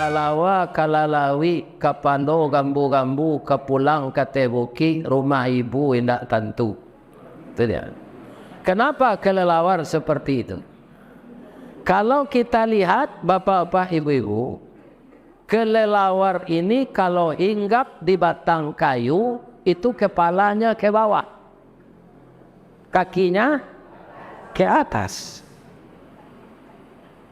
kalalawa kalalawi kapando gambu-gambu kapulang katebuki rumah ibu indak tentu. Itu dia. Kenapa kelelawar seperti itu? Kalau kita lihat bapak-bapak ibu-ibu, kelelawar ini kalau hinggap di batang kayu itu kepalanya ke bawah, kakinya ke atas.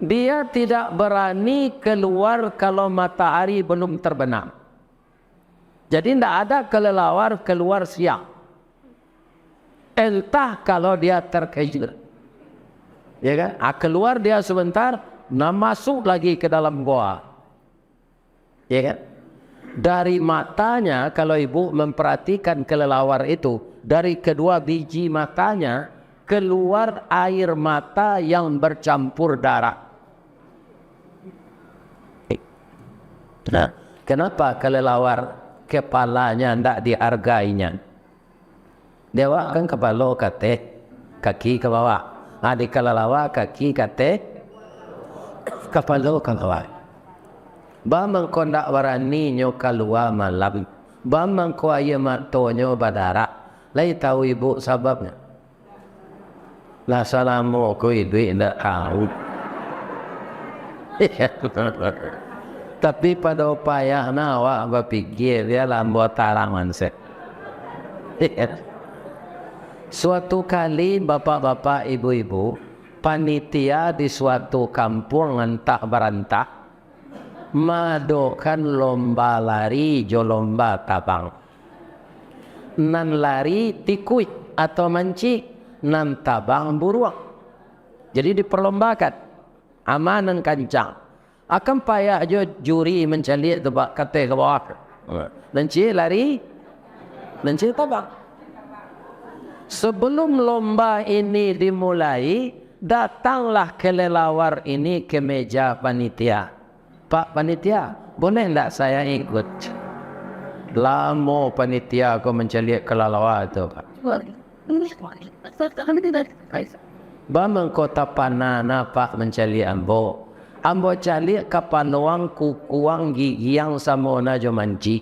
Dia tidak berani keluar kalau matahari belum terbenam. Jadi tidak ada kelelawar keluar siang. Entah kalau dia terkejut, ya kan? Keluar dia sebentar, masuk lagi ke dalam goa, ya kan? Dari matanya, kalau ibu memperhatikan kelelawar itu, dari kedua biji matanya keluar air mata yang bercampur darah. Nah, kenapa kelelawar kepalanya tidak dihargainya? Dewa kan kepala kate, kaki ke bawah. Di kelelawar kaki kate, kepala ke bawah. Bamang ko ndak warani nyo keluar malam. Bamang ko ayo matonyo badara. Lai tahu ibu sebabnya. Lah salamu ko duit ndak tahu. Tapi pada upaya awak berpikir dia lambat tarangan se. Suatu kali bapak-bapak ibu-ibu panitia di suatu kampung entah berantah madakan lomba lari jo lomba tabang. Nan lari tikui atau manci, nan tabang buruang. Jadi diperlombakan aman dan kancang. Akan payah jo juri mencari tempat kata ke bawah. Nanti lari, nanti tabang. Sebelum lomba ini dimulai, datanglah kelelawar ini ke meja panitia. Pak panitia, boleh tidak saya ikut? Lama panitia kau mencari kelelawar itu, Pak. Bamang kota panana Pak mencari ambo. Ambo cari kapanuang kukuang gigiang samona jo manci.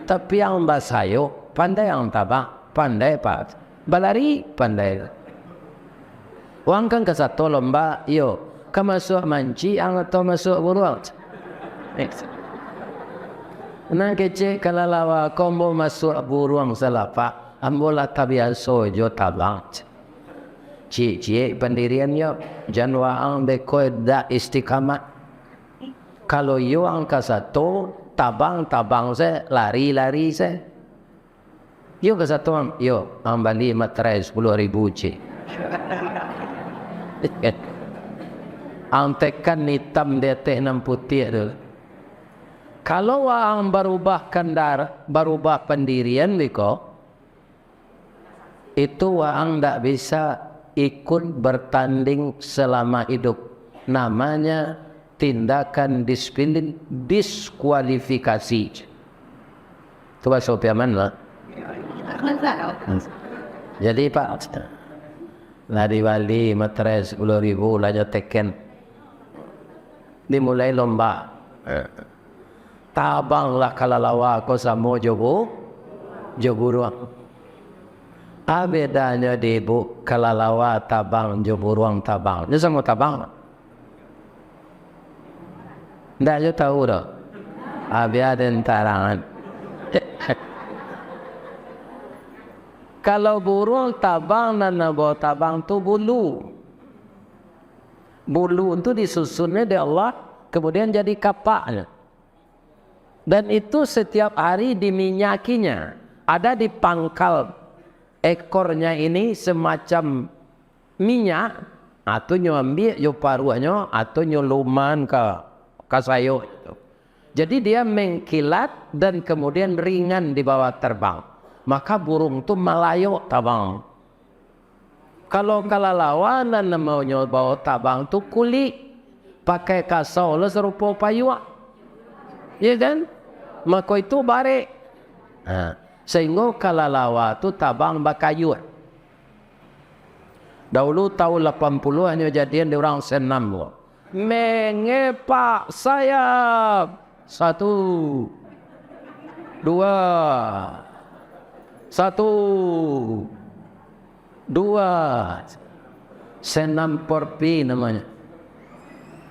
Tapi yang basayo pandai yang tabang, pandai Pak. Balari pandai. Wang kan ke satu lomba, yo, ke masuk manci atau masuk buruang. Nah kece kalalawa kombo masuk buruang selapa, ambola tabiaso jo tabang. Cie pendirian yo, janwaang beko da istiqamat. Kalau yo angka satu, tabang se, lari se. Yo ke satu yo ambali materai 10.000 cik. Ang tekan hitam dia teh enam putih tu. Kalau ang berubah kendar, berubah pendirian biko, itu ang tak bisa ikut bertanding selama hidup. Namanya tindakan disiplin diskualifikasi. Itu bahasa Piaman lah. Jadi Pak, lari wali materai 10.000 lanjut teken. Dimulai lomba. Tabanglah kalalawa ko samo jogo ruang. Bedanya di bu kalalawa tabang ruang tabang. Ini semua tabang. Ndak jo tahu dah. Ada tarangan. Kalau burung tabang dan nabawa tabang tu bulu. Bulu itu disusunnya dari Allah, kemudian jadi kapaknya. Dan itu setiap hari diminyakinya. Ada di pangkal ekornya ini semacam minyak, atau nyo ambil yo paruannya, atau nyo luman ke sayur. Jadi dia mengkilat dan kemudian ringan di bawah terbang. Maka burung tu malayo tabang. Kalau kalalawan dan namanya bawa tabang tu kulit pakai kasau lah serupa payuak, ya kan? Maka itu bare. Sehingga kalalawa tu tabang bakayu. Dahulu tahun 80-an jadian di orang senam. Mengepak saya Satu, dua, satu, dua, senam porpi namanya.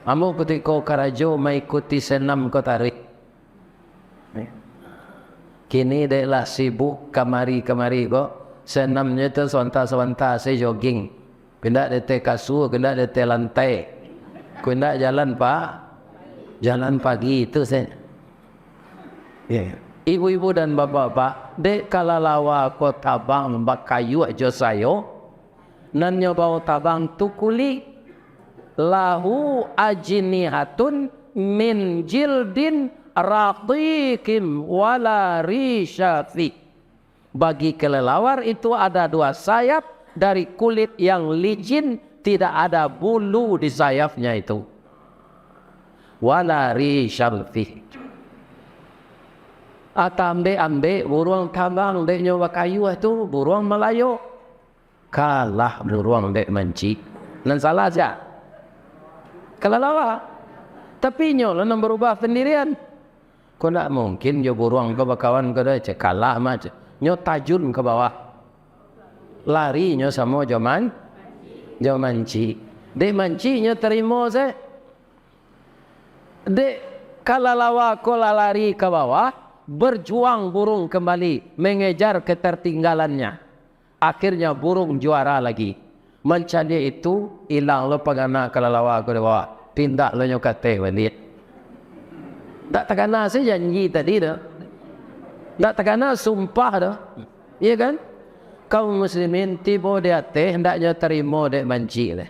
Kamu ketika karajo mengikuti senam kau tarik. Kini deklah sibuk kamari-kamari kok. Senamnya tu sewentar-sewentar saya jogging. Kena dete kasur, kena dete lantai. Kena jalan jalan pagi itu saya. Ibu-ibu dan bapak-bapak, dek kala lawa ko tabang bak kayu aja sayo. Nan nyoba tabang tu kuli lahu ajnihatun min jildin raqiqim wala rishafi. Bagi kelelawar itu ada dua sayap dari kulit yang licin, tidak ada bulu di sayapnya itu. Wala rishafi. Ambe burung tambang dek nyoba kayu itu burung Melayu. Kalah burung dek menci. Nan salah aja. Kelelawar. Tapi nyo lah berubah pendirian. Kau tak mungkin jo burung kau berkawan kau dah kalah macam. Nyo tajun ke bawah. Lari nyo sama jo manci. Dek manci nyo terima saya. Dek kalalawa kau lari ke bawah, berjuang burung kembali mengejar ketertinggalannya. Akhirnya burung juara lagi. Mencari itu hilang lo pagana kalalawa kau di bawah. Pindah lo nyo kate balik. Tak terkena saya janji tadi dah. Tak terkena sumpah dah. Iya kan? Kaum muslimin tiba di atas hendaknya terima dek manci leh.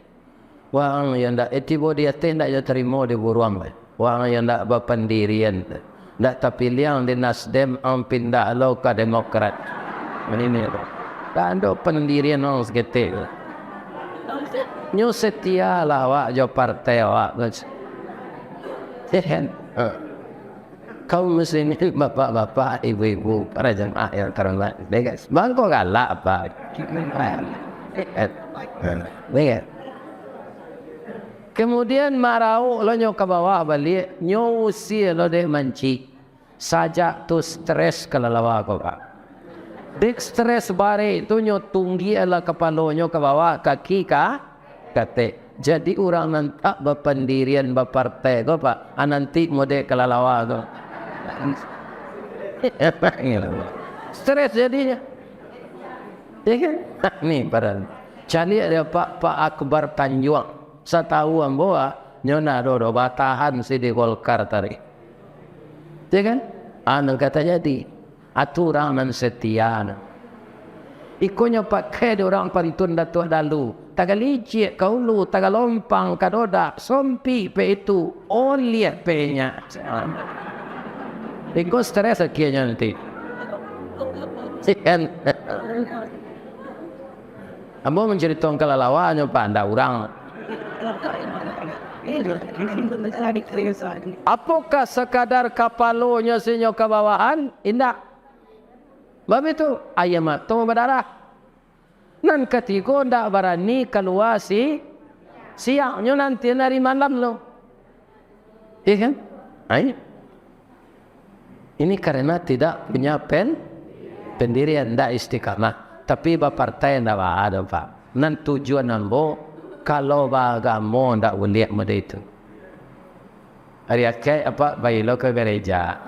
Wang yang tak tiba di atas hendaknya terima di buruang leh. Wang yang tak berpendirian leh. Tak terpilih di Nasdem ang pindah lo ke Demokrat. Ini tu. Tak ada pendirian orang seketik. Nyo setia lah awak jo partai awak. Kan? Kaum muslimin, bapak-bapak, ibu-ibu, para jemaah yang terhormat, guys, bangko galak apa? Kemudian marau lo nyo ke bawah balik, nyo usi lo dek manci, sajak tu stres kelelawa ko pak. Dek stres bare itu nyo tunggi ala kepala nyo ke bawah, kaki kate. Jadi orang nanti berpendirian berpartai ko pak, nanti mode kelelawa ko. Stres jadinya. Ya kan? Ni para cari ada Pak Akbar Tanjung. Saya tahu bahwa nyona do batahan si di Golkar tadi. Ya kan? Anu kata jadi aturan dan setia. Ikonya pakai orang pantun datuk dalu. Tagal licik kau lu, tagal lompang kadoda, sompi pe itu, oliat pe nya. Iko stres akhirnya nanti. Kan? Ambo menceritakan kelelawanya pada orang. Apakah sekadar kapalonya sinyo kebawahan? Indah. Bab itu ayam atau berdarah. Nan ketika ndak berani keluar siangnya nanti dari malam lo. Iya kan? Ayo. Ini karena tidak punya pendirian, tidak istiqamah. Tapi partai tidak ada pak. Nan tujuan nambo kalau agama tidak boleh muda itu. Hari akhir apa bayi lo ke gereja,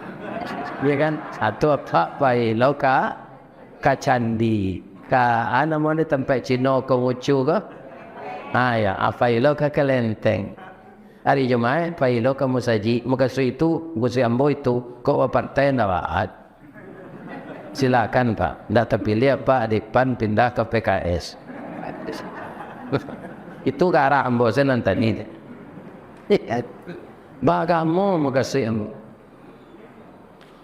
ya kan? Atau apa bayi lo ke candi, ke anak mana tempat Cina ke Wucu ke? Ya, apa lo ke kelenteng. Hari Jumaat, Pak Ilo kamu saji, muka itu, gusi ambo itu, kok partai nawaat. Silakan Pak, dah terpilih Pak Depan pindah ke PKS. Itu ke arah ambo saya nanti ini. Bagaimana muka ambo?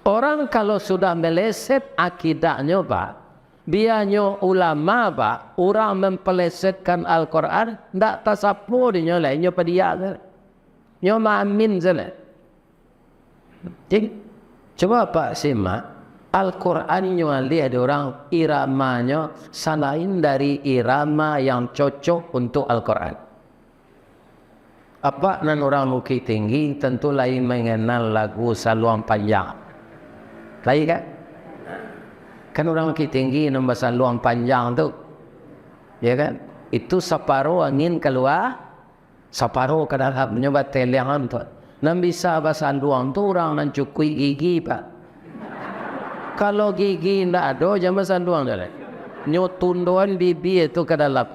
Orang kalau sudah meleset akidahnya Pak, biarnya ulama Pak, orang mempelesetkan Al-Quran, tidak tasapu dia lainnya pada dia. Nyo amin salah. Jadi coba Pak simak Al-Quran nyo lihat orang iramanya selain dari irama yang cocok untuk Al-Quran. Apa nan orang Bukit Tinggi tentu lain mengenal lagu Saluang Panjang. Lain kan? Kan orang Bukit Tinggi nama Saluang Panjang tu. Ya kan? Itu separuh angin keluar, separuh ke dalam nyoba telehan tu. Nan bisa bahasa Saluang tu orang nan cukui gigi pak. Kalau gigi ndak ada jangan Saluang dah. Nyotundoan bibi itu ke dalam.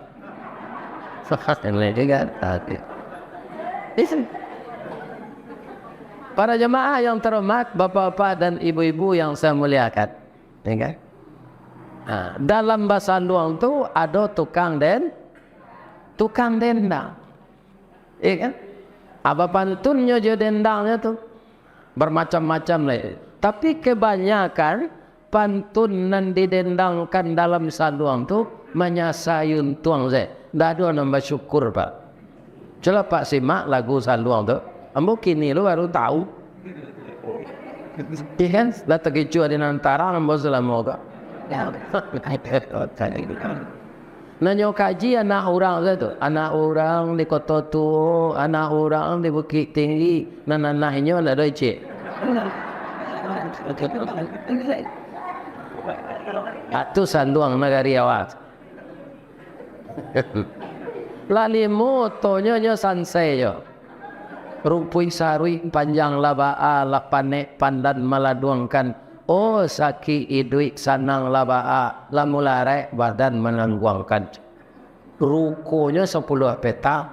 Ini juga tadi. Para jemaah yang terhormat, bapak-bapak dan ibu-ibu yang saya muliakan, ya kan? Nah, dalam bahasa Luang tu ada tukang dendang, ya kan? Apa pantunnya je dendangnya tu bermacam-macam lah. Tapi kebanyakan pantun yang didendangkan dalam saluang tu menyasayun tuang saya. Dah ada nama syukur pak. Coba pak simak lagu saluang tu. Ambo kini lu baru tahu. Iya kan? Dah terkecuali di antara ambo selama kak. Nanyo kaji anak orang tu, anak orang di Kota Tu, anak orang di Bukit Tinggi, nanahnya ada cik. Itu saluang negari awak. Lali motonya sansai yo. Rumpui sarui panjang labaa lapanek pandan maladuangkan. Oh saki idui sanang labaa lamulare badan menangguangkan. Rukonya 10 petak.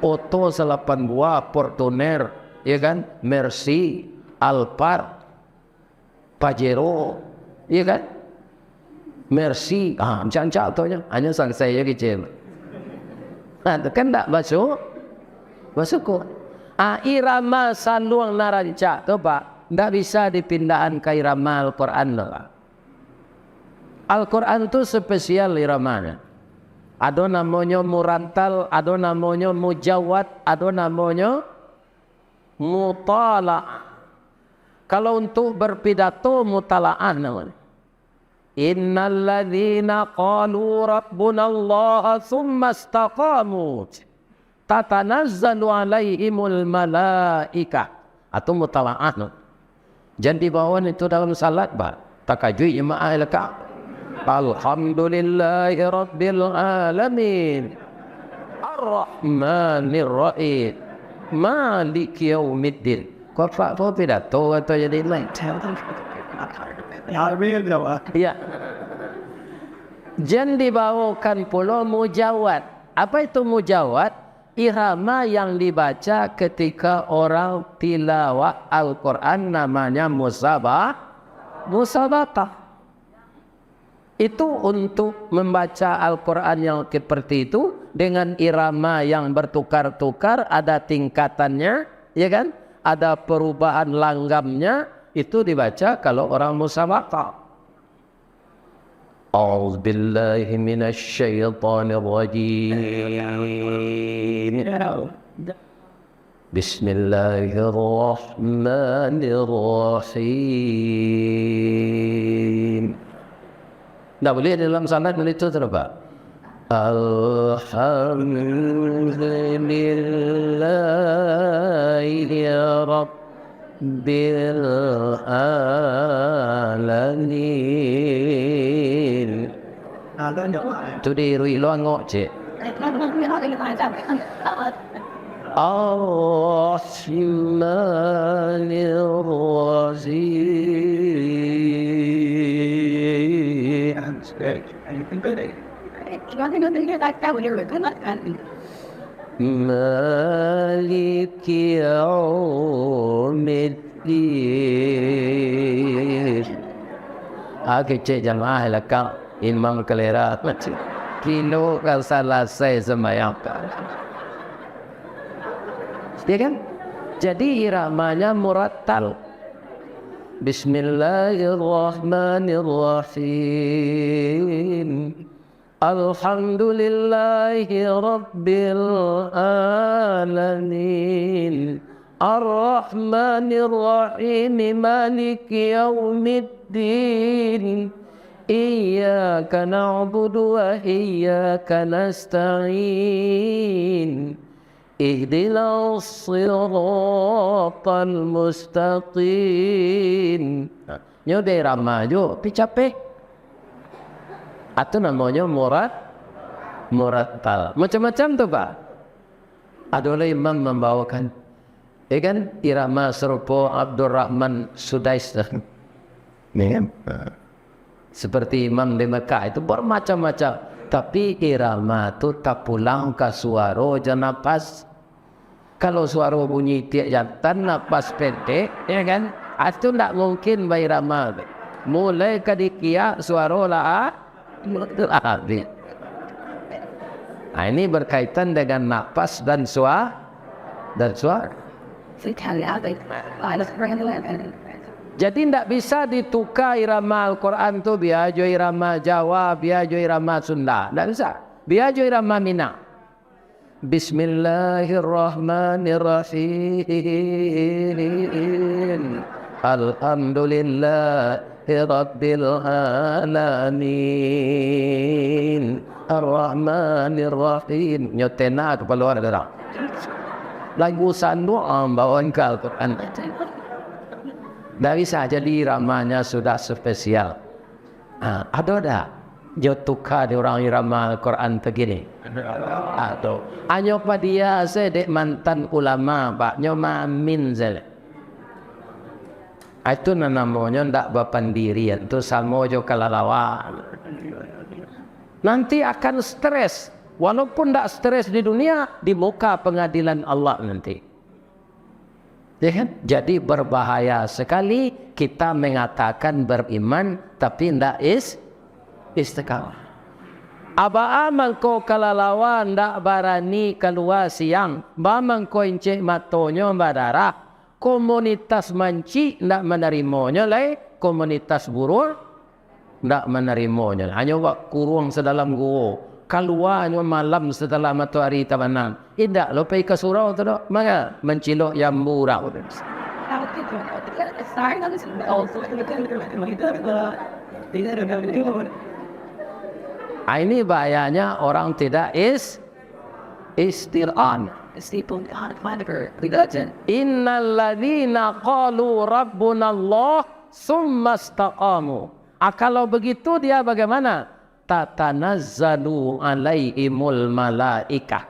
Oto 8 buah Fortuner, ya kan? Mercy, Alphard, Pajero, ya kan? Mercy, macam-macam tonya. Hanya sang saya kecil. Nah, kan tak masuk kok. Irama saluang naranca tu pak, tak bisa dipindahkan ke irama Al-Quran lah. Al-Quran tu spesial iramanya. Ada namanya murantal, ada namanya mujawad, ada namanya mutala'. Kalau untuk berpidato mutala'an namanya. Innal ladzina qalu rabbuna Allah tsumma istaqamu tatanazzalu alaihimul malaika atau mutala'an. Jadi bawaan itu dalam salat ba takajui jemaah laka. Alhamdulillahi rabbil alamin arrahmanir rahim maliki yaumiddin. Kau pak kau pidato atau jadi lain? Ya. Jangan dibawakan pula mujawad. Apa itu mujawad? Irama yang dibaca ketika orang tilawah Al-Quran namanya musabaqah. Itu untuk membaca Al-Quran yang seperti itu dengan irama yang bertukar-tukar, ada tingkatannya, ya kan? Ada perubahan langgamnya. Itu dibaca kalau orang musabaqah. A'udzu billahi minasy syaithanir rajim. Bismillahirrahmanirrahim. Tak boleh dalam salat itu terapa. Alhamdulillahi Rabbil alamin. Tu di rui lo ngok cik. Maliki yaumiddin. Cik jamaah lekang imam kelera kilo kalau selesai sembahyang. Ya kan? Jadi iramanya murattal. Bismillahirrahmanirrahim. Alhamdulillahi rabbil alamin. Ar-Rahmanir-Rahim. Maliki yaumiddin. Iyyaka na'budu wa iyyaka nasta'in. ihdinas siratal mustaqim. Nyo de irama jo pi capek. Itu namanya murattal. Macam-macam tu Pak. Adalah imam membawakan kan irama serupa Abdurrahman Sudais. Seperti imam di Mekah itu bermacam-macam. Tapi irama tu tak pulang ke suara je napas. Kalau suara bunyi tiap jantan napas pendek, ya kan? Itu tak mungkin by irama. Mulai kadikia suara lah habis. Nah, ini berkaitan dengan napas dan suara. Jadi tidak bisa ditukar irama Al-Quran tu biar jo irama Jawa, biar jo irama Sunda. Tidak bisa. Biar jo irama Minang. Bismillahirrahmanirrahim. Alhamdulillahirabbil alamin. Ar-Rahmanir-Rahim. Nyotena kepala orang. Lagu sandu bawaan ke Al-Quran. Tidak bisa jadi iramanya sudah spesial. Ada tak? Dia tukar di orang irama Al-Quran begini. Ada. Hanya pada dia sedek mantan ulama Pak. Nyoma amin saja. Itu namanya tidak berpendirian. Itu sama juga kelelawar. Nanti akan stres. Walaupun tidak stres di dunia, di muka pengadilan Allah nanti. Ya kan? Jadi berbahaya sekali kita mengatakan beriman tapi tidak istiqamah. Aba amal ko kalalawan ndak barani keluar siang, bamang ko encik matonyo badara, komunitas manci ndak menerimanya lai, komunitas buruk ndak menerimanya. Hanya wak kurung sedalam gua. Keluarnya malam setelah matahari terbenam. Tidak, lo pergi ke surau tu dok. Maka mencilok yang murah. Ini bahayanya orang tidak istir'an. Innal ladzina qalu rabbuna Allah summa istaqamu. Kalau begitu dia bagaimana? Tatanazzalu alaihimul malaikah,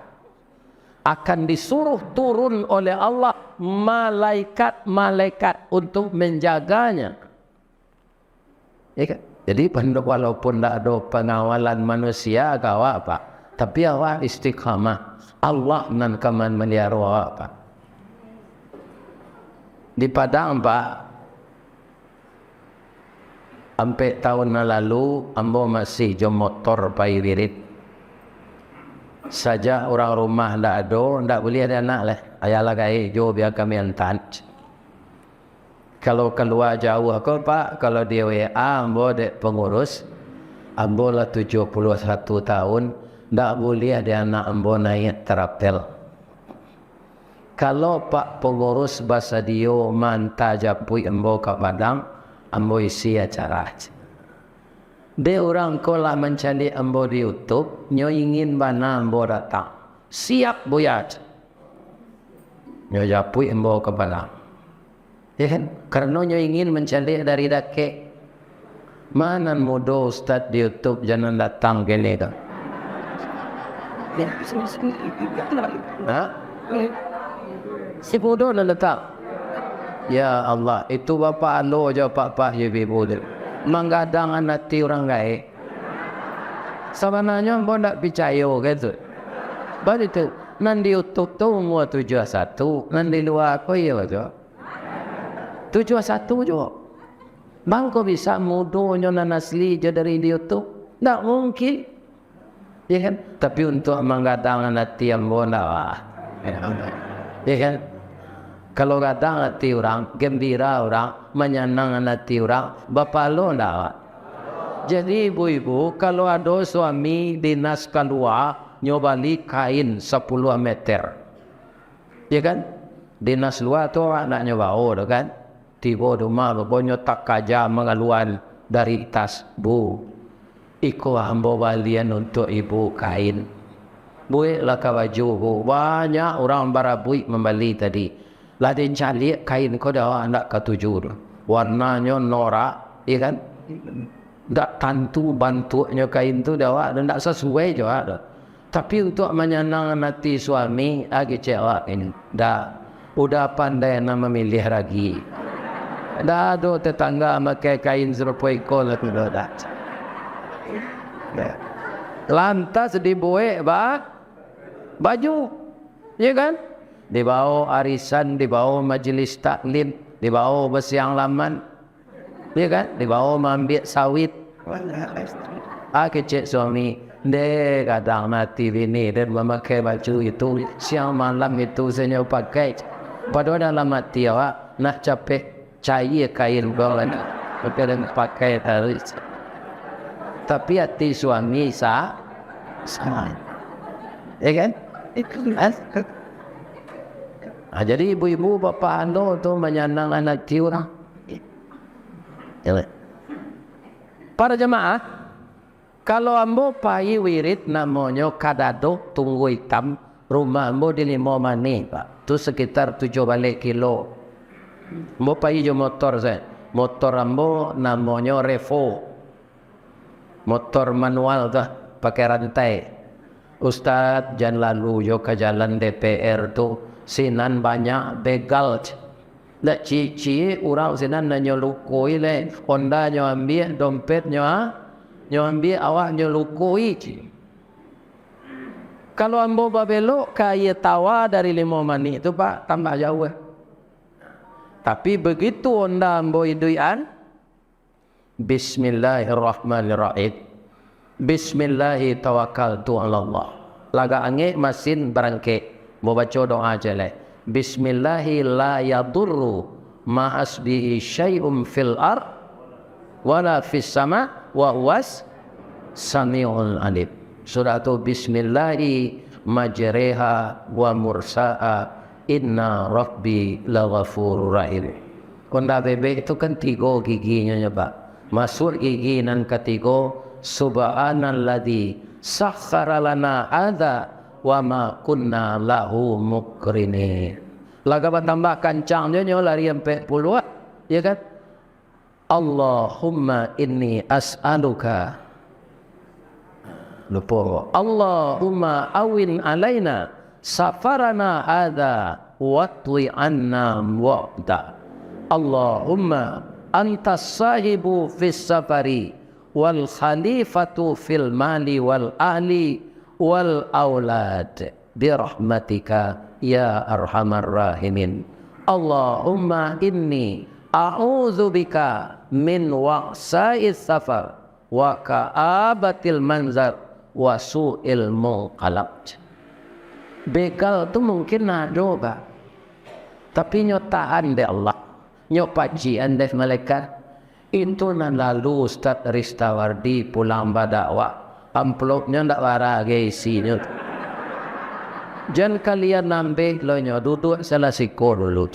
akan disuruh turun oleh Allah malaikat-malaikat untuk menjaganya. Ya kan? Jadi walaupun tidak ada pengawalan manusia kau apa, tapi awak istiqamah, Allah nan kaman melihara apa. Di Padang Pak, sampai tahun lalu ambo masih jom motor pai wirid. Saja orang rumah ndak boleh ada anak lah. Ayalah kai jo biar kami hantar. Kalau keluar jauh aku Pak, kalau dia WA ambo dek pengurus, ambo lah 71 tahun, ndak boleh ada anak ambo naik terapel. Kalau Pak pengurus bahasa dia manta japui ambo ke Padang, ambo isi acara aja. Dia orang kolah mencari ambo di YouTube, nyo ingin bana ambo datang. Siap boyat. Nyo japui ambo ke Padang. Ya kan? Karena nyo ingin mencari dari dake. Mana mudo Ustaz di YouTube jangan datang gini dah. Si mudo nak datang. Ya Allah, itu bapa alo je pak ibu dia. Menggadang hati orang gaib. Sebenarnya pun tak percaya gitu. Baru itu, nan di YouTube tu umur 71, nan di luar aku ya tu. 71 juga. Bang kau bisa mudonya nan asli je dari di YouTube? Tak mungkin. Ya kan? Tapi untuk menggadang hati yang bona. Ya kan? Kalau kadang hati orang, gembira orang, menyenangkan hati orang, bapa lo ndak. Jadi ibu-ibu, kalau ada suami dinas keluar, nyobali kain 10 meter. Ya kan? Dinas luar tu nak nyoba kan? Tiba rumah, pokoknya tak kaja mengeluar dari tas. Bu, ikut hamba balian untuk ibu kain. Buiklah ke baju. Banyak orang barabui membeli tadi. Lah dia cari kain kau dah nak ketujuh. Warnanya norak, ya kan? Tak tentu bentuknya kain tu dah dan tak sesuai juga. Tapi untuk menyenangkan hati suami, lagi cewek ini dah udah pandai nak memilih lagi. Dah ada tetangga pakai kain serupa ikol tu dah. Lantas dibuat baju, ya kan? Dibawa arisan, dibawa majlis taklim, dibawa bersiang laman, ya kan? Dibawa ambil sawit. Kecik suami, dia kadang mati bini dan memakai baju itu siang malam itu saya pakai. Padahal dalam hati awak nak capek cair kain bolan, pakai pakai taris. Tapi hati suami sama, ya kan? Jadi ibu-ibu bapa anda tu menyenangkan hati orang. Para jemaah, kalau ambo pai wirid namanya kadado tunggu hitam, rumah ambo di 5 mani pak, tu sekitar 7 balik kilo. Ambo pai jo motor saya, motor ambo namanya Revo, motor manual tu, pakai rantai. Ustaz jangan lalu jo ke jalan DPR tu, sinan banyak begal. Nak cici orang sinan nanya lukui le, Honda nyo ambil, dompet nyo ambil, awak nyo lukui. Kalau ambo babelok kaya tawa dari 5 mani itu pak tambah jauh. Tapi begitu Honda ambo iduian, Bismillahirrahmanirrahim. Bismillahi tawakkaltu ala Allah. Laga angin mesin berangke. Mau baca doa aja le. Bismillahi la yadurru ma'asbihi syai'um fil ard wala fis sama wa huwas sami'ul alim. Surah tu Bismillahi majreha wa mursaha inna rabbi laghafurur rahim. Honda bebek itu kan 3 giginya ya pak. Masuk gigi nan ketiga, subhanalladzi sakhkhara lana hadza wa ma kunna lahu muqrinin. Laga tambah kancangnya lari sampai puluhan, ya kan? Allahumma inni as'aluka, lupa, Allahumma awin alaina safarana hadza wa twi anna wa'da. Allahumma antas sahibu fis safari wal khalifatu fil mali wal ahli wal aulad birahmatika ya arhamar rahimin. Allahumma inni a'udzubika min wa'sa'is safar wa ka'abatil manzar wa su'il munqalab. Begal tu mungkin ada pak, tapi nyotaan dari Allah, nyopajian dari malaikat. Itu nan lalu Ustaz Ristawardi pulang badakwah, amplopnya ndak warage isinya. Jangan kalian nambah lonya duduk salah siko dulu.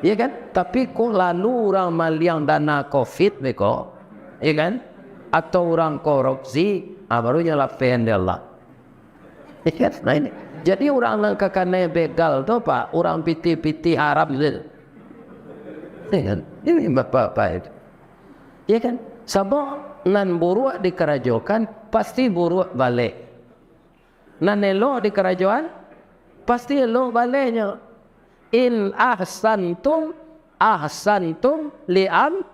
Ya kan? Tapi kok lalu orang maliang dana Covid beko, ya kan? Atau orang korupsi, barunya lapen dia Allah. Ya kan? Nah ini. Jadi orang yang kakaknya begal tu pak, orang piti-piti Arab gitu. Ya kan? Ini bapak-bapak itu. Ya kan? Sebab nan buruk di kerajaan pasti buruk balik. Nan elok di kerajaan pasti elok baliknya. In ahsantum li'an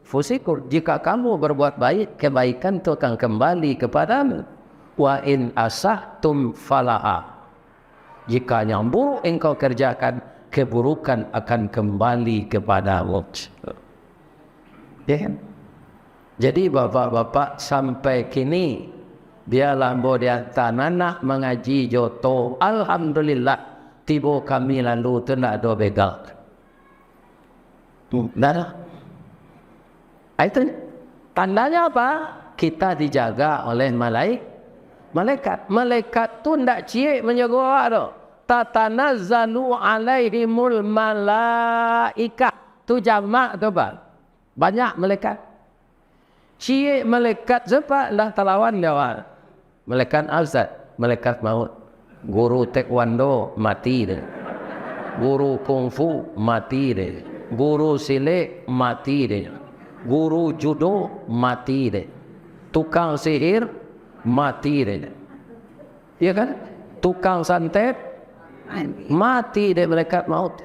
fusikur. Jika kamu berbuat baik, kebaikan itu akan kembali kepadamu. Wa in asahtum falaha. Jika yang buruk engkau kerjakan, keburukan akan kembali kepadamu. Ya. Jadi bapak-bapak sampai kini biarlah bodianta anak mengaji joto. Alhamdulillah tiba kami lalu tu nak ada begal. Dah. Itu tandanya apa? Kita dijaga oleh malaikat. Malaikat tu ndak ciek menjaga awak tu. Tatanazzalu alaihimul malaikah. Tu jamak tu apa? Banyak malaikat. Ciek malaikat sebab dah terlawan dia awak. Malaikat Azad. malaikat maut. Guru taekwondo mati deh. Guru kungfu mati deh. Guru silat mati deh. Guru judo mati deh. Tukang sihir mati deh. Iya kan? Tukang santet mati deh malaikat maut.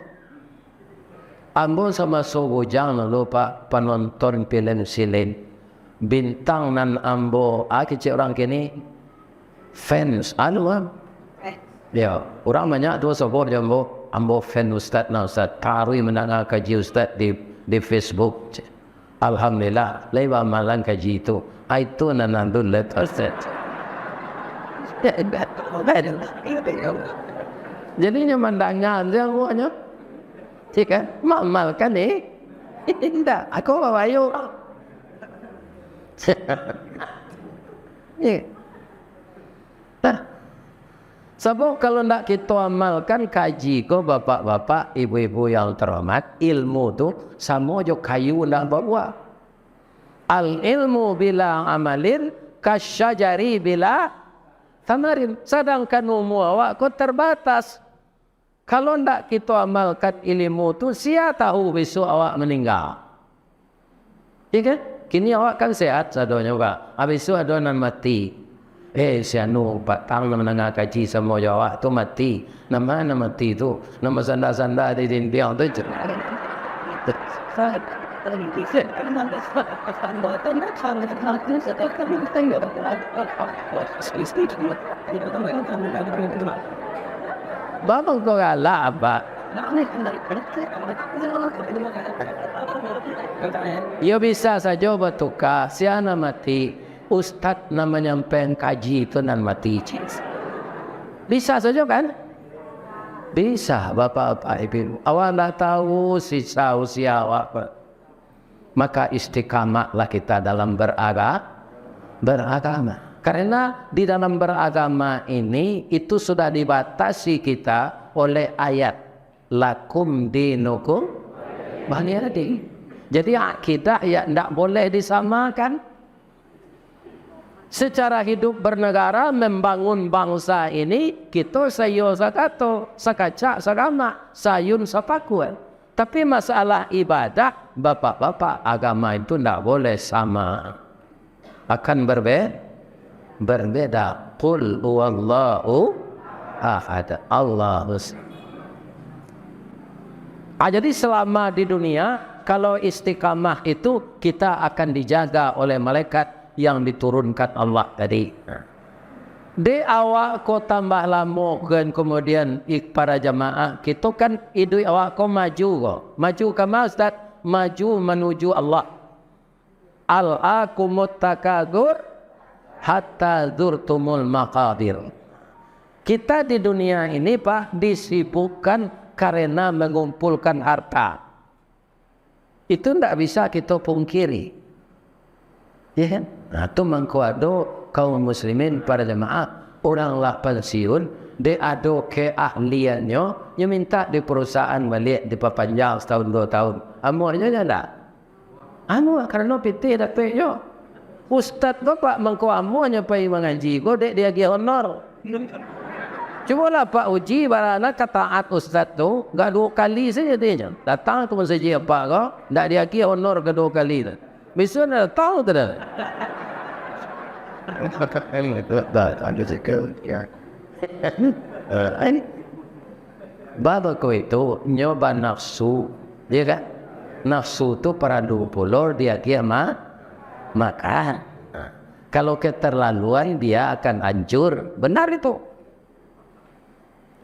Ambo sama sogo jangan lupa penonton film silat. Bintang nan ambo kecil orang kini fans ya orang banyak tu support ambo fan ustaz na ustaz tarui mendengar kaji ustaz di Facebook. Alhamdulillah lewa malang kaji itu nanandul let ustaz. Jadinya mandangan dia buatnya jika mamal kan indah aku bawa ayo. Nah, sebab kalau nak kita amalkan kaji ko bapak-bapak, ibu-ibu yang terhormat, ilmu tu sama jo kayu nak bawa. Al ilmu bila amalin kasyajari bila tamarin. Sedangkan umur awak ko terbatas. Kalau nak kita amalkan ilmu tu, siapa tahu besok awak meninggal. Iya kan? Kini awak kan sehat sadonya Pak. Habis itu ada nan mati. Si anu patang menengah kaji semua Jawa tu mati. Nama mati tu. Nama sanda-sanda di dinding tu. Babang kau galak apa? Ya bisa saja bertukar. Siapa mati, ustaz nama nyampein kaji itu nan mati. Bisa saja kan? Bisa bapak-bapak ibu. Awak dah tahu sisa usia awak. Maka istiqamahlah kita dalam beragama. Karena di dalam beragama ini itu sudah dibatasi kita oleh ayat. Lakum dinukum waliyadin. Jadi akidah ya tidak boleh disamakan. Secara hidup bernegara membangun bangsa ini kita sayo sakato sakaca sagama sayun sapakuan. Tapi masalah ibadah bapak-bapak agama itu tidak boleh sama. Akan berbeda. Qul huwallahu ahad. Allahus. Jadi selama di dunia kalau istiqamah itu kita akan dijaga oleh malaikat yang diturunkan Allah tadi. Di awak ko tambah lama kan kemudian para jamaah kita kan hidup awak ko maju ko. Maju ke Ustaz, maju menuju Allah. Al-akumut takadur hatta zurtumul maqabir. Kita di dunia ini Pak disibukkan karena mengumpulkan harta. Itu tidak bisa kita pungkiri. Ya kan? Nah, itu mengkuado kaum muslimin para jemaah oranglah pensiun, dia ada keahliannya, dia minta di perusahaan balik diperpanjang setahun 2 tahun. Amornya tidak. Anu karena PT dapat yo. Ustaz bapak mengko amornya pergi mengaji, go dia dia honor. Cubalah Pak uji barana ketaat ustaz tu, enggak 2 kali saja dia. Datang tu saja Pak kau, enggak dia kira honor ke 2 kali tu. Besok dah tahu tu dah. Bapa kau itu nyoba nafsu, dia kan? Nafsu tu peradu pulur dia kira makan. Kalau keterlaluan dia akan hancur. Benar itu.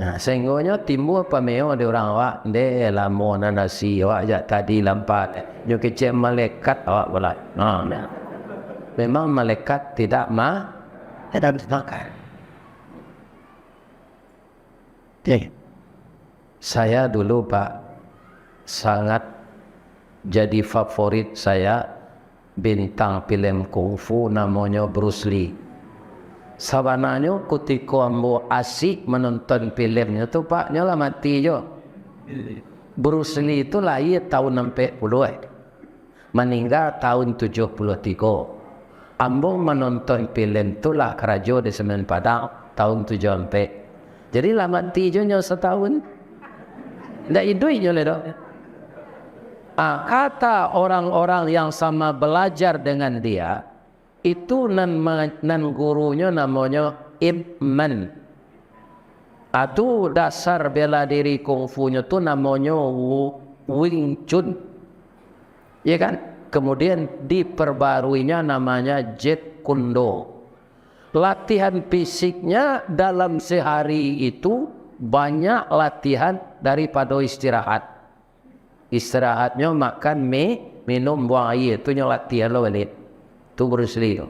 Nah, sehingga timbul pameo di orang awak de lamo nasi awak ajak tadi lampat yo kecil malaikat awak boleh. Nah, memang malaikat tidak makan. Saya dulu Pak sangat jadi favorit saya bintang film kungfu namanya Bruce Lee. Sabananya ketika ambo asik menonton filmnya tu Pak nyolah mati jo. Bruce Lee itu lahir tahun 60 meninggal tahun 73. Ambo menonton film tu lah kerajo di Semen Padang tahun tu sampai. Jadi lah mati je nyo setahun. Ndak hidup je le dok. Kata orang-orang yang sama belajar dengan dia itu nan gurunya namanya Ibman. Itu dasar bela diri kungfunya tu namanya Wing Chun. Ya kan? Kemudian diperbaruinya namanya Jeet Kune Do. Latihan fisiknya dalam sehari itu banyak latihan daripada istirahat. Istirahatnya makan minum buang air. Itu latihan lo balik. Itu Bruce Lee.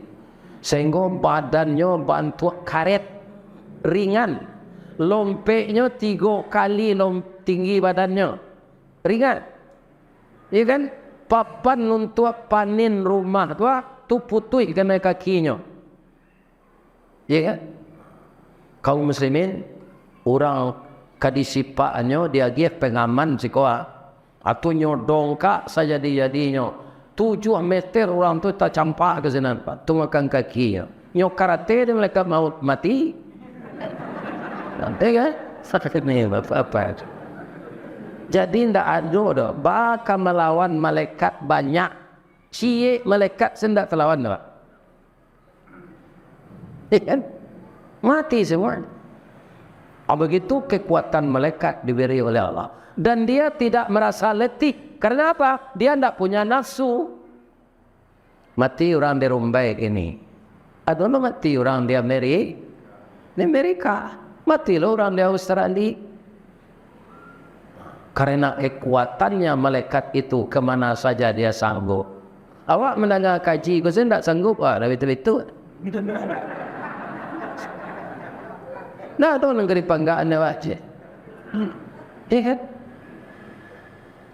Sehingga badannya bantu karet ringan. Lompeknya 3 kali tinggi badannya. Ringan. Ya kan? Papan untuk panin rumah tu putui kena kakinya. Ya kan? Kaum muslimin orang kadisipaannya dia gif pengaman sikoa atau nyodong kak saja jadinya 7 meter orang tu tak campak ke sana tu makan kakinya. Nyo karate dia mereka mau mati. Nanti kan? Sakit ni apa? Jadi ndak ada dah. Bakal melawan malaikat banyak. Cie malaikat sendak terlawan dah. Kan? Mati semua. Begitu kekuatan malaikat diberi oleh Allah. Dan dia tidak merasa letih. Karena apa? Dia tidak punya nafsu. Mati orang di Rumbai ini. Ada mati orang di Amerika. Mati orang di Australia. Karena kekuatannya malaikat itu kemana saja dia sanggup. Awak mendengar kaji, kau tidak sanggup dari itu. Nah, itu negeri panggaan wajib. Ya kan?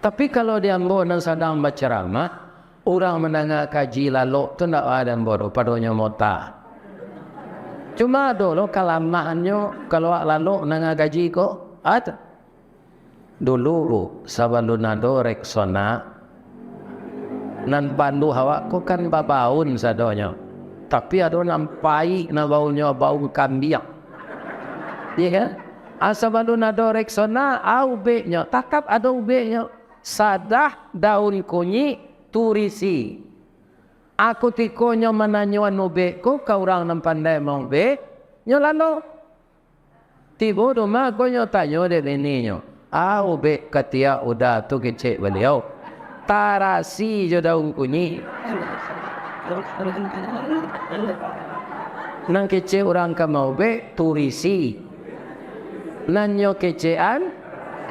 Tapi kalau dia mau sedang berceramah, orang mendengar kaji lalu tu tidak ada bodoh padanya mota. Cuma dulu kalamahannya kalau lalu mendengar kaji kok ada. Dulu sabalunado reksona nan pandu hawa ko kan babaun sadonya. Tapi ada nampai na baunya bau kambing. Iya kan? Sabalunado reksona au be-nya takap ada ube-nya. Sadah daun kunyi turisi. Aku tikonya menanyuan ube ko kau orang nan pandai mau be nyo lalu. Tiba rumah ko nyo tanyo de beninya. Ube katia udah tu kecek beliau tarasi je daun kunyi nang kecek orang ka mau be turisi nanyo kecean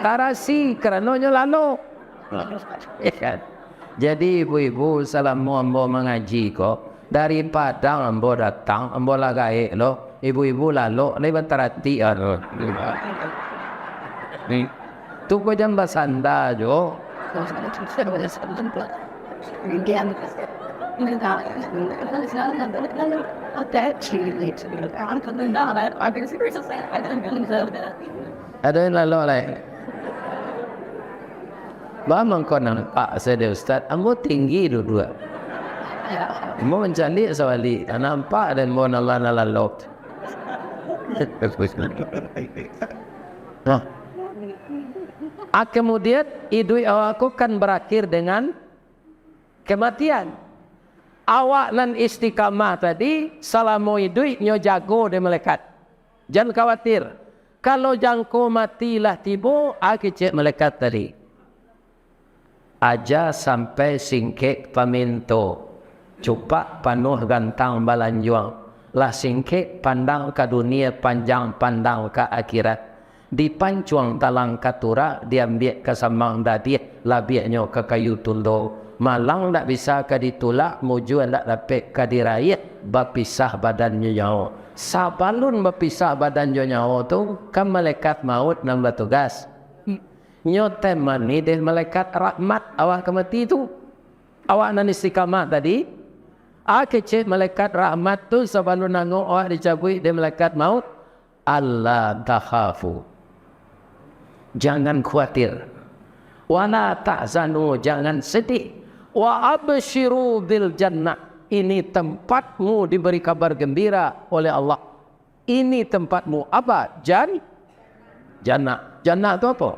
tarasi kerana nyo lalu. Jadi ibu-ibu salam ambo mengaji kok dari Padang ambo datang ambo lagai lo ibu-ibu lalu lewat tarati tu ko jam basanda jo. Ada yang lalu lain. Bamang kau nampak saya Ustaz, ambo tinggi dua. Ambo mencari sawali, nampak dan mau lalu. Nah. Kemudian hidup awakku kan berakhir dengan kematian. Awak nan istiqamah tadi selama hidup nyo jago de malaikat. Jangan khawatir. Kalau jangko matilah tiba cek malaikat tadi. Aja sampai singkek paminto. Cupak panuh gantang balanjuang. Lah singkek pandang ke dunia panjang pandang ke akhirat. Dipancuang talang katura diambil ke samang dadih labiaknya ke kayu tundo malang tak bisa ke ditulak mujuan tak dapat ke dirayat berpisah badannya nyawa sabalun berpisah badannya nyawa tu kan malaikat maut nang bertugas nyotem mani deh malaikat rahmat awak kemati tu awak nan istiqamah tadi kecek malaikat rahmat tu sabalun nango awak dicabui deh malaikat maut Allah takhafu. Jangan khawatir. Wala tahzanu, jangan sedih. Wa abshiru bil jannah. Ini tempatmu diberi kabar gembira oleh Allah. ini tempatmu apa? Jannah. Jannah itu apa?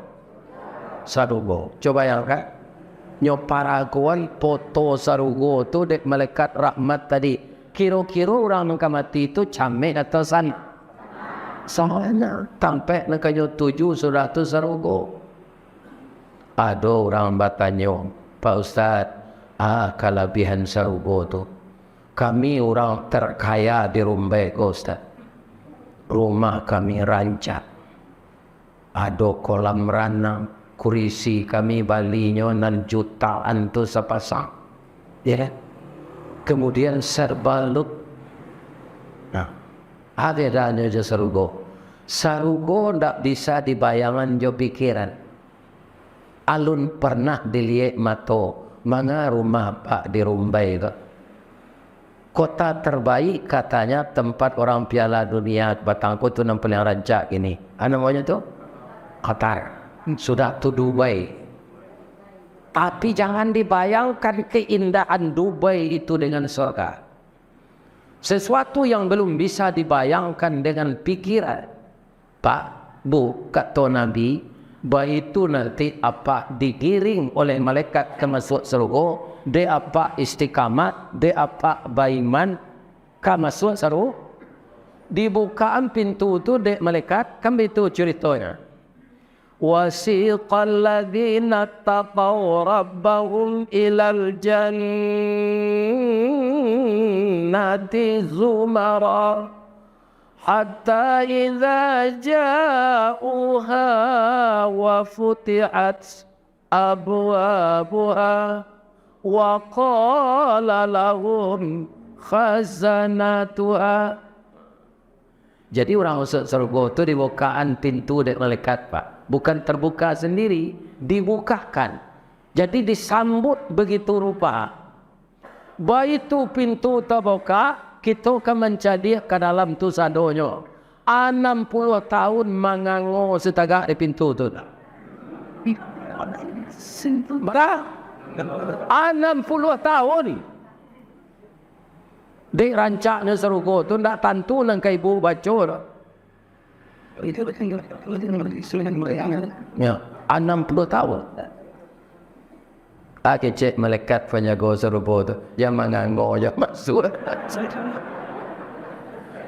Sarugo. Coba bayangkan, nyoparakuan foto sarugo tu dek malaikat rahmat tadi. Kira-kira orang yang mati itu camek atau sana? Sana. Sampai nak kanyo 7 sudah tu sarugo. Ada orang bertanya, Pak Ustaz, kelebihan sarugo tu. Kami orang terkaya di Rumbai, Ustaz. Rumah kami rancak. Ada kolam renang, kurisi kami balinya 6 jutaan tu sepasang. Ya. Kemudian serba lut. Nah, ada dana je sarugo. Sarugo ndak bisa dibayangan jo pikiran. Alun pernah dilihat mato, mana rumah Pak di Rumbai tu. Kota terbaik katanya tempat orang Piala Dunia Batangku tu yang paling rancak ini. Apa namanya tu? Qatar. Sudah tu Dubai. Tapi jangan dibayangkan keindahan Dubai itu dengan surga. Sesuatu yang belum bisa dibayangkan dengan pikiran. Pak, Bu, kata Nabi, baik itu nanti apa digiring oleh malaikat ke masuk surga, dia apa istiqamat, dia apa baiman ke masuk surga. Dibukaan pintu tu dek malaikat, kan itu ceritanya. وَسِيقَ الَّذِينَ اتَّقَوْا رَبَّهُمْ إِلَى الْجَنَّةِ زُمَرًا حَتَّى إِذَا جَاءُوهَا وَفُتِحَتْ أَبْوَابُهَا وَقَالَ لَهُمْ خَزَنَتُهَا. Jadi orang masuk surga itu dibukaan pintu dari malaikat, Pak. Bukan terbuka sendiri, dibukakan. Jadi disambut begitu rupa. Baik itu pintu terbuka, kita akan mencari ke dalam tu sadonyo. 60 tahun mengango setagak di pintu tu. Berapa? 60 tahun ni. Dek rancaknya surga tu tak tentu nang ke ibu baca. Ya, 60 tahun. Cek malaikat penjaga surga tu, yang menganggo yang masuk.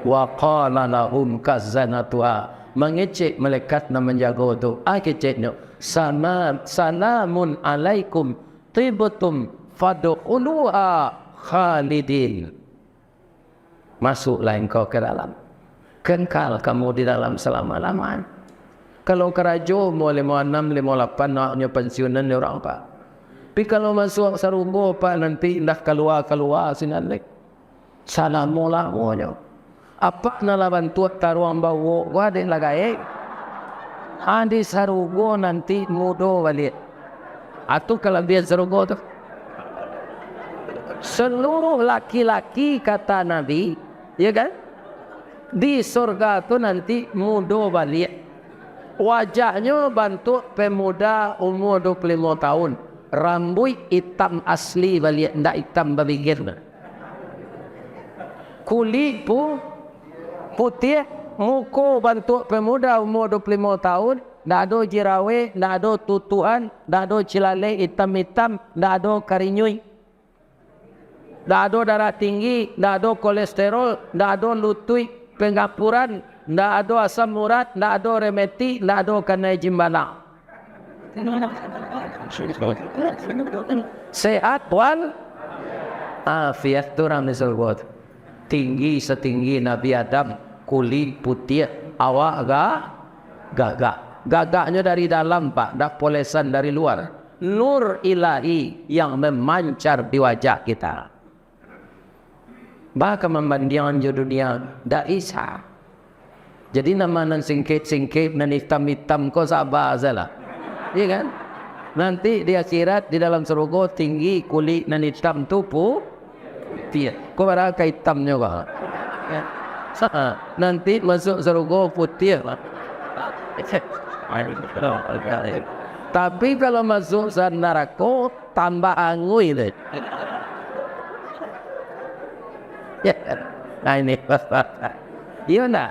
Wa qala lahum kazanatuha, mengecek malaikat yang menjaga tu. Ceknya, salamun alaikum tibtum fadkhuluha khalidin. Masuklah engkau ke dalam. Kekal kamu di dalam selama-lamanya. Kalau kerajo mau 56, 58 naknya pensiunan ni orang Pak. Tapi kalau masuk sarungo Pak nanti dah keluar sinalik. Salamulah monya. Apa nala bantu taruang bawa gua dek lagai. Adi sarungo nanti mudo balik. Atau kalau dia sarungo tu. Seluruh laki-laki kata Nabi, ya kan? Di surga tu nanti muda balik. Wajahnya bentuk pemuda umur 25 tahun. Rambut hitam asli balik, tidak hitam berpikir. Kulit pun putih, muka bentuk pemuda umur 25 tahun. Tak ada jerawat, tak ada tutuhan, tak ada cilalai hitam-hitam, tak ada karinyui. Tak ada darah tinggi, tak ada kolesterol, tak ada lutut, pengapuran, tak ada asam urat, tak ada remeti, tak ada kanai jimbala. Sehat wal afiat tu orang disebut. Tinggi setinggi Nabi Adam, kulit putih, awak gagak. Gagaknya dari dalam Pak, dah polesan dari luar. Nur ilahi yang memancar di wajah kita. Bahkan membandingkan di dunia dak isa. Jadi nama nan singkit nan hitam kau sabar salah. Iya kan? Nanti di akhirat di dalam surga tinggi kulit nan hitam tu putih. Kau berapa hitamnya kau? Ya. Nanti masuk surga putih lah. Tapi kalau masuk neraka tambah angui deh. Ya, nah ini, iya nak.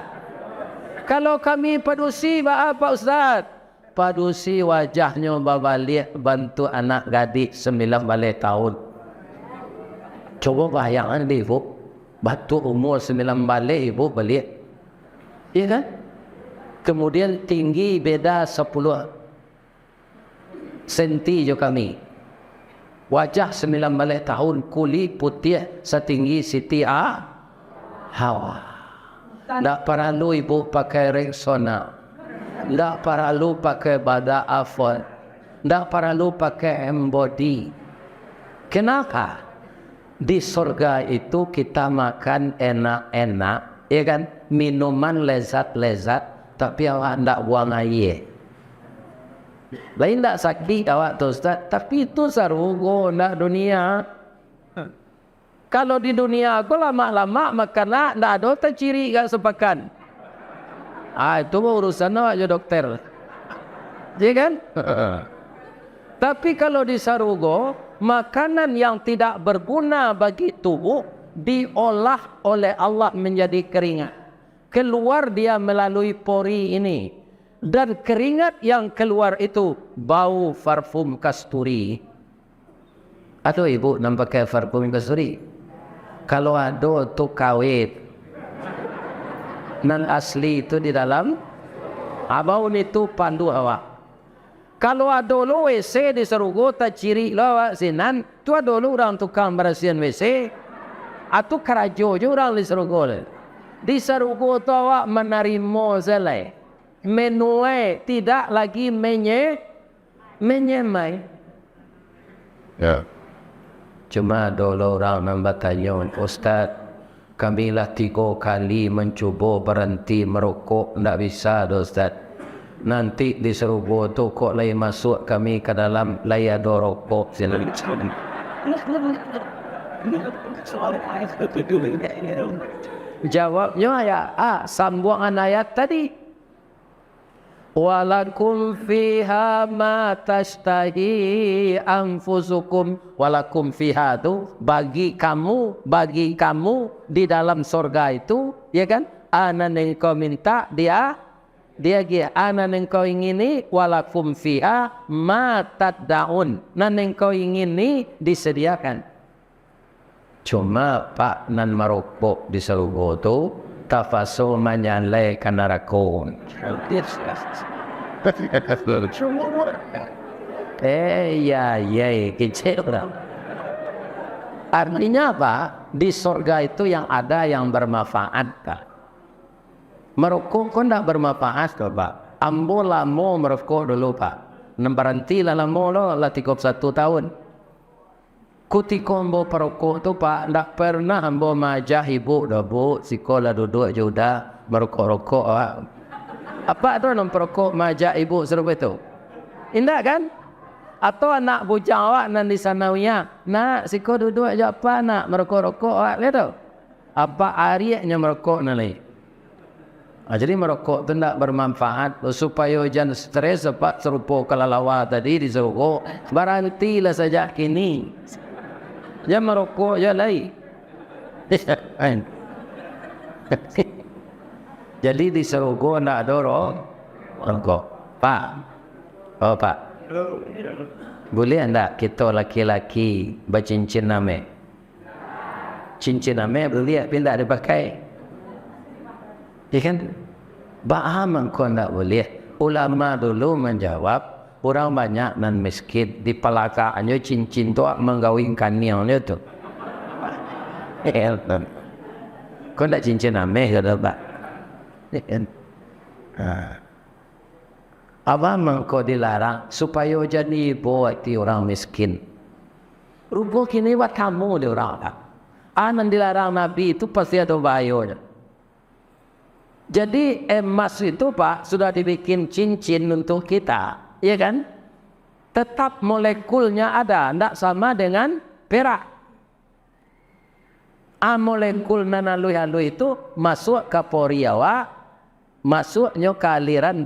Kalau kami padusi apa Ustaz? Padusi wajahnya babalik bantu anak gadis 9 balik tahun. Coba bayangkan dia ibu, batu umur 9 balik ibu balik. Iya kan? Kemudian tinggi beda 10 senti je kami. Wajah 9 balik tahun, kulit putih setinggi Siti Hawa. Tak perlu ibu pakai Rexona, tak perlu pakai Bada Afon, tak perlu pakai embody. Kenapa? Di surga itu kita makan enak-enak, ya kan? Minuman lezat-lezat, tapi awak tak buang air. Lain tak sakit awak tu Ustaz, tapi itu sarugo nak dunia. Kalau di dunia aku lama-lama makanlah tak ada terciri kat sepakan. Itu urusan awak je dokter. Ya kan? Tapi kalau di sarugo, makanan yang tidak berguna bagi tubuh diolah oleh Allah menjadi keringat. Keluar dia melalui pori ini. Dan keringat yang keluar itu bau parfum kasturi. Atau ibu nampak pakai parfum kasturi? Kalau ada tu kawit. Nan asli itu di dalam abau itu pandu awak. Kalau ada lo WC di serugo tak ciri lo awak sinan, tu ada lo orang tukang bersihan WC. Atau kerajo je orang di serugo. Di serugo tu awak menerima selai. Menue tidak lagi menyemai. Ya. Cuma dulu orang nampak tanya, Ustaz, kamilah 3 kali mencuba berhenti merokok, tidak bisa Ustaz. Nanti di serugo tu kok lagi masuk kami ke dalam lagi ada rokok. Jawabnya ya, sambungan ayat tadi. Walakum fiha ma tashtahi anfusukum. Walakum fiha itu bagi kamu di dalam surga itu, ya kan? Ana yang kau minta dia ana yang kau ingini. Walakum fiha ma tad'un. Nan yang kau ingini disediakan. Cuma pak nan merokok di surga itu tafasul menyalai kanarakon. Kecil orang. Artinya apa? Di surga itu yang ada yang bermanfaat tak? Merokok kau tak bermanfaat ke pak? Ambo lama merokok dulu pak. Berhenti lah lama lah 31 tahun. Ketika ambo perokok tu pak, tak pernah ambo majah ibu dah bu, sekolah duduk je udah merokok-rokok pak. Apa tu nam perokok majah ibu serupa itu? Indah kan? Atau anak bujang awak nan di sanawiyah, nak sekolah duduk je apa nak merokok-rokok awak lihat tu? Apa ariaknya merokok nalai? Jadi merokok tu tak bermanfaat supaya jangan stres sebab serupa kelalawa tadi di surga. Berhentilah saja kini. Jangan merokok je lagi. Jadi di surga tak ada rokok. Pak. Oh pak. Boleh tak kita laki-laki bercincin nama? Cincin nama boleh pindah dipakai. Ya kan? Baham kau tak boleh. Ulama dulu menjawab, orang banyak nan miskin di pelakaannya cincin tu menggawingkan dia tu. Kau tak cincin ameh ke tak? Abang kau dilarang supaya jadi buat orang miskin. Rupa kini buat kamu dia orang tak? Anan dilarang Nabi itu pasti ada bahayanya. Jadi emas itu pak sudah dibikin cincin untuk kita, ya kan? Tetap molekulnya ada, tidak sama dengan perak. Molekul nanalui itu masuk ke pori awak, masuknya ke aliran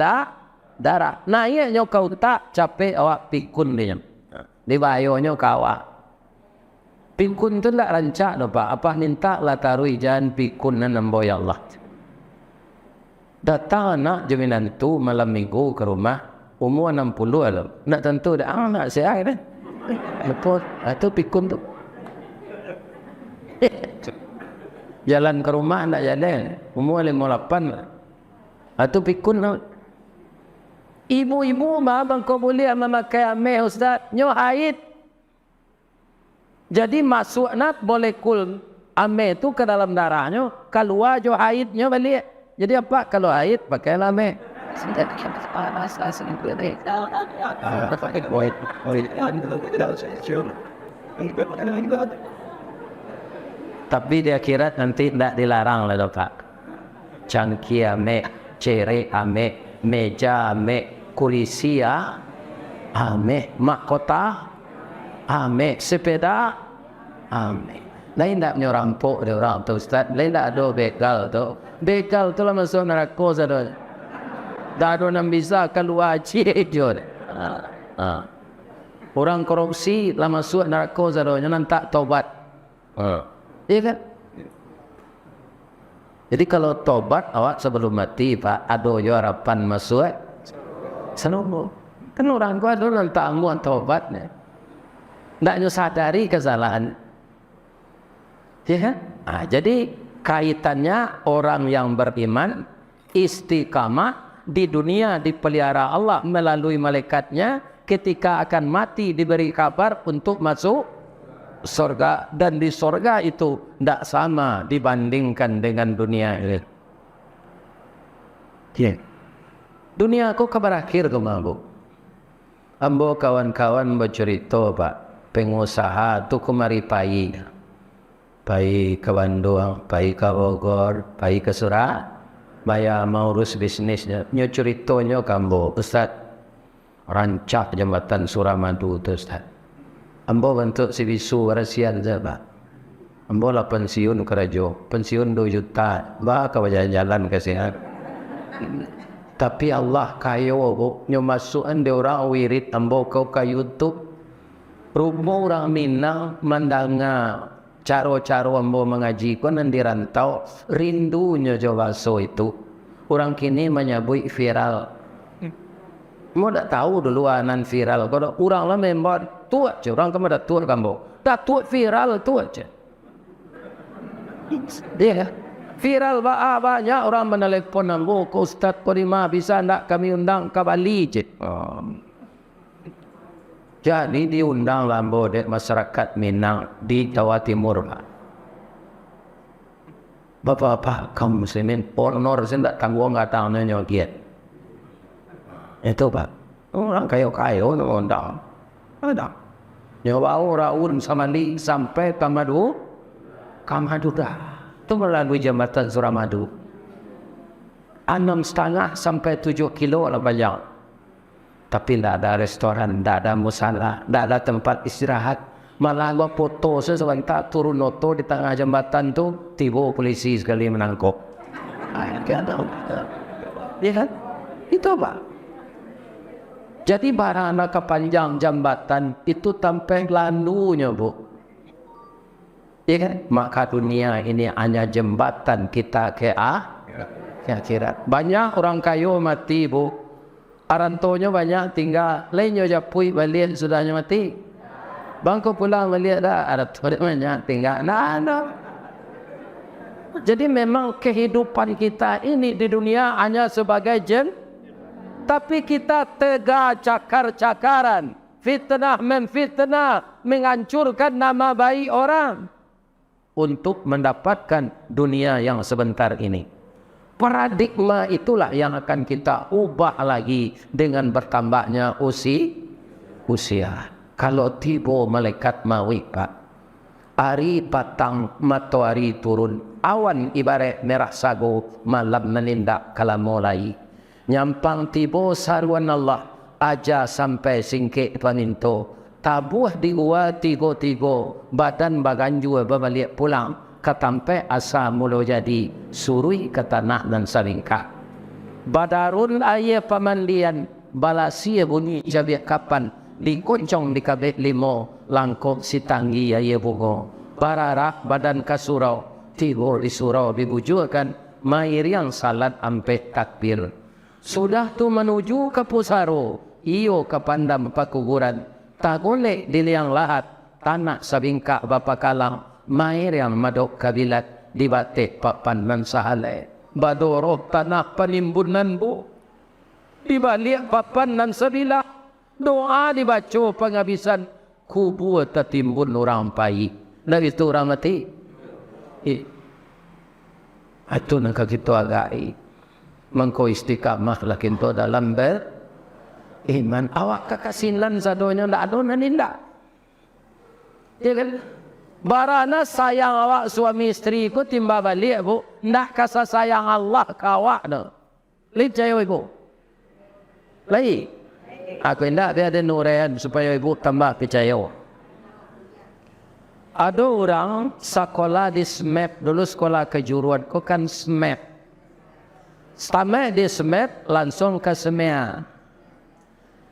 darah. Naiknya kau tak capek awak pikun dia, dibayarnya ke awak. Pikun tu tak rancak no pak, apa minta lah taruh jangan pikun nan namboy Allah. Datang anak jaminan tu malam minggu ke rumah, umur 60 lah. Nak tentu dah nak sihat dah. Lepas tu pikun tu. Jalan ke rumah nak jalan, umur 58 lah. Tu pikun lah. Ibu-ibu bang kau boleh memakai ameh ustaz, nyo haid. Jadi masuk nak boleh kul ameh tu ke dalam darahnya, keluar jo haidnya balik. Jadi apa kalau haid pakai ameh. Tapi di akhirat nanti tidak dilarang lah Pak. Cangki ameh, cere ameh, meja ameh, kursi ameh, mahkota ameh, sepeda ameh. Lain tak punya rampok dia orang tu Ustaz. Lain tak ada begal tu. Begal tu lah masuk neraka sahaja. Dah ada yang bisa keluar cik je. Orang korupsi lah masuk neraka sahaja. Jangan tak taubat. Iya kan? Jadi kalau taubat awak sebelum mati Pak, ada je harapan masuk selalu. Kan orang ku ada orang tak amuan taubat ni. Tak sadari kesalahan. Ya kan? Jadi kaitannya orang yang beriman istiqamah di dunia dipelihara Allah melalui malaikatnya, ketika akan mati diberi kabar untuk masuk surga, dan di surga itu tidak sama dibandingkan dengan dunia ini. Ya. Dunia aku kabar akhir ke mabu. Ambo kawan-kawan bercerita Pak, pengusaha tu kemari pai. Pai ke Bandung, pai ke Bogor, pai ke Surabaya mau urus bisnisnya. Nyo ceritanya kambo, Ustaz, rancak jembatan Suramadu tu Ustaz. Ambo bentuk si bisu warasian je Pak. Ambo lah pensiun kerajo, pensiun 2 juta, bah ke jalan-jalan ke sihat. Tapi Allah kayo bu, nyo masukan dia orang wirid ambo kau ke YouTube. Rumah orang Minang mendengar caro-caro ambo mengaji ko nan dirantau, rindunya jawaso itu. Orang kini menyebut viral. Mau tak tahu dulu anan viral. Kalau orang lah memang tua je, orang kamu dah tua kamu. Dah tua viral tua je. Dia viral banyak orang menelpon ambo, ke Ustaz Korima bisa tak kami undang ke Bali je. Jadi diundang lambo dek masyarakat Minang di Jawa Timur Pak. Bapak-bapak kaum muslimin honor saya tak tanggung nggak tahu nyogiat. Itu Pak. Orang kayo-kayo undang. Ada. Nyawa orang sama di sampai Kamadu dah. Itu melalui jembatan Suramadu. 6,5 sampai 7 kilo lah banyak. Tapi tidak ada restoran, tidak ada musala, tidak ada tempat istirahat. Malah gua foto sesebentar turun noto di tengah jembatan tu, tiba polisi sekali menangkap. Ya kan? Itu apa? Jadi barang anak kepanjang jambatan itu sampai lalunya bu. Ya kan? Maka dunia ini hanya jembatan kita ke akhirat. Banyak orang kayu mati bu. Arantonya banyak tinggal, lainnya japui balik sudahnya mati. Bangko pulang balik dah, arantonya banyak tinggal. Nah. Jadi memang kehidupan kita ini di dunia hanya sebagai tapi kita tegak cakar-cakaran, fitnah memfitnah, menghancurkan nama baik orang untuk mendapatkan dunia yang sebentar ini. Paradigma itulah yang akan kita ubah lagi dengan bertambahnya usia. Kalau tiba malaikat maut Pak, hari patang matahari turun, awan ibarat merah sago, malam menindak kala mulai. Nyampang tiba saruan Allah, aja sampai singkit paninto. Tabuh di gua tigo-tigo, badan baganju berbalik pulang. Katampe asa mula jadi surui ke tanah dan salingkak. Badarun ayah pamandian balasia bunyi jabiak kapan dikuncong di kabeh limo langkok si tanggi ayah bungo bararak badan kasurau tibo di surau dibujukan Mair yang salat ampe takbir. Sudah tu menuju ke pusaro. Iyo ke pandam pakuburan. Tak golek di liang lahat. Tanah sabingkak bapa kalang. Mair yang madok kabilat. Di batik papan nan sahale. Badoroh tanah penimbunan bu. Di balik papan nan sebilah. Doa dibaca penghabisan. Kubur tertimbun orang pai. Dari itu orang mati. Itu nak kita agai. Mengko istiqamah lah kita dalam iman. Awak kekasinan sadonya ndak ada naninda. Ya kan? Barana sayang awak suami isteri ku timba balik bu. Ndak kasih sayang Allah ke awak dah. Lihat saya ibu. Lagi. Aku hendak dia ada nurian supaya ibu tambah percaya. Ada orang sekolah di SMAP, dulu sekolah kejuruan, kau kan SMAP. Sampai di SMAP, langsung ke SMEA.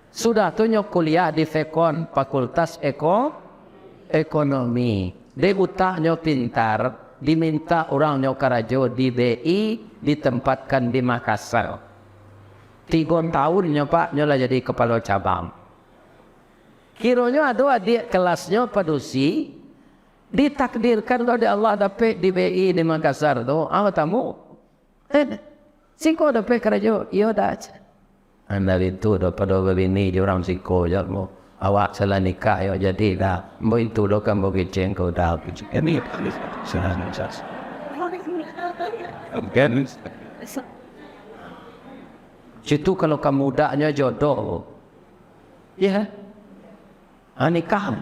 Sudah tunjuk kuliah di FEKON, Fakultas Ekonomi. Dia butaknya pintar, diminta orangnya kerja di BI, ditempatkan di Makassar. 3 tahunnya Pak, nyolah jadi kepala cabang. Kiranya ada adik kelasnya padusi, ditakdirkan oleh Allah dapat di BI di Makassar tu, awak tamu. Siko dapat kerja, iya dah. Anda itu daripada begini dia orang siko je mo. Awak salah nikah ya jadi dah. Mo itu lo kan bagi cengkau dah. Ini kan. Situ kalau kamu mudanya jodoh. Ya. Nikah.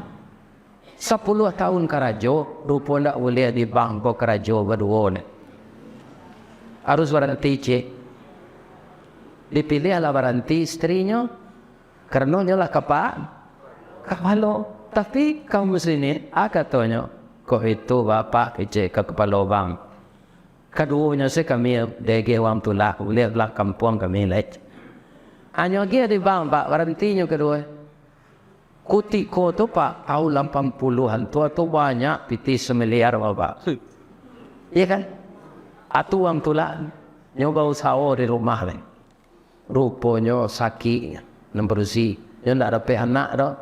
10 tahun kerajo, rupa ndak boleh di bangko kerajo berdua ni. Harus berhenti cik. Dipilih ala berhenti istrinya, kerana nyolah kepala. Tapi kamu sini, katanya, kau itu bapak kecik ke kepala bang. Keduanya sih kami dege wang tulah, boleh belah kampung kami lek. Hanya dia di bang pak berhentinya kedua. Kutiko tu Pak, tahun 80-an tua tu banyak piti semiliar Bapak. Iya kan? Atu ang tulaan, nyoba usaha di rumah ni. Rupanya sakit, nemberusi. Nyo ndak dapat anak dah.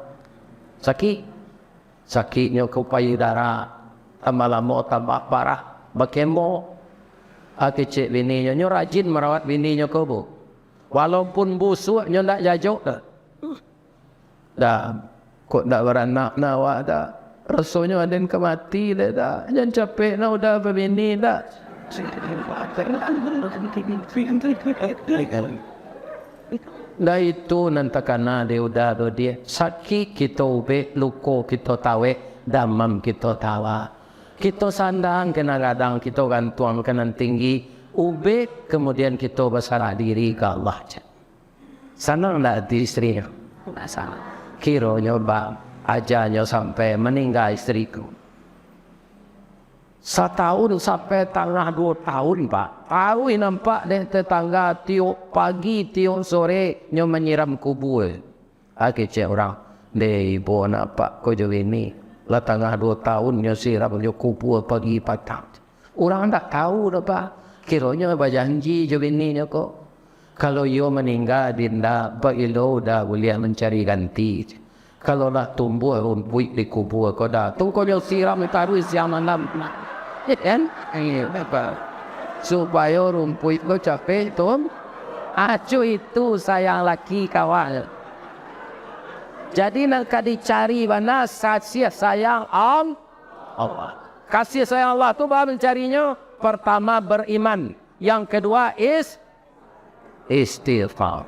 Sakitnya kau payudara, tambah lama tambah parah. Bakemo, kecik bininya, nyo rajin merawat bininya kau bu. Walaupun busuk, nyo ndak jajuk dah. Dah. Kok tak beranak nak awak dah. Rasanya ada yang kemati dah. Jangan capek nak udah berbini dah. Dah itu nanti kena dia udah tu dia. Sakit kita ube, luko kita tawe, damam kita tawa. Kita sandang kena kadang kita gantuang kena tinggi. Ube kemudian kita berserah diri ke Allah. Senang tak di isteri? Tak senang. Kiranya bang, ajarnya sampai meninggal istriku. 1 tahun sampai tengah 2 tahun Pak. Tahu nampak deh tetangga tiup pagi tiup sore nyo menyiram kubur. Kecik orang, deh ibu anak Pak kau jauh ini. Lah tengah 2 tahun nyo siram nyo kubur pagi petang. Orang tak tahu dah Pak. Kiranya berjanji jauh ini nyo kok. Kalau ia meninggal dinda bailo dah boleh mencari ganti. Kalau nak tumbuh rumput di kubur kau dah. Tu kau yang siram taruh siang malam. Kan? Apa? Supaya rumput kau capek tu. Acu itu sayang laki kawan. Jadi nak dicari mana kasih sayang Allah. Kasih sayang Allah tu baru mencarinya. Pertama beriman. Yang kedua istighfar.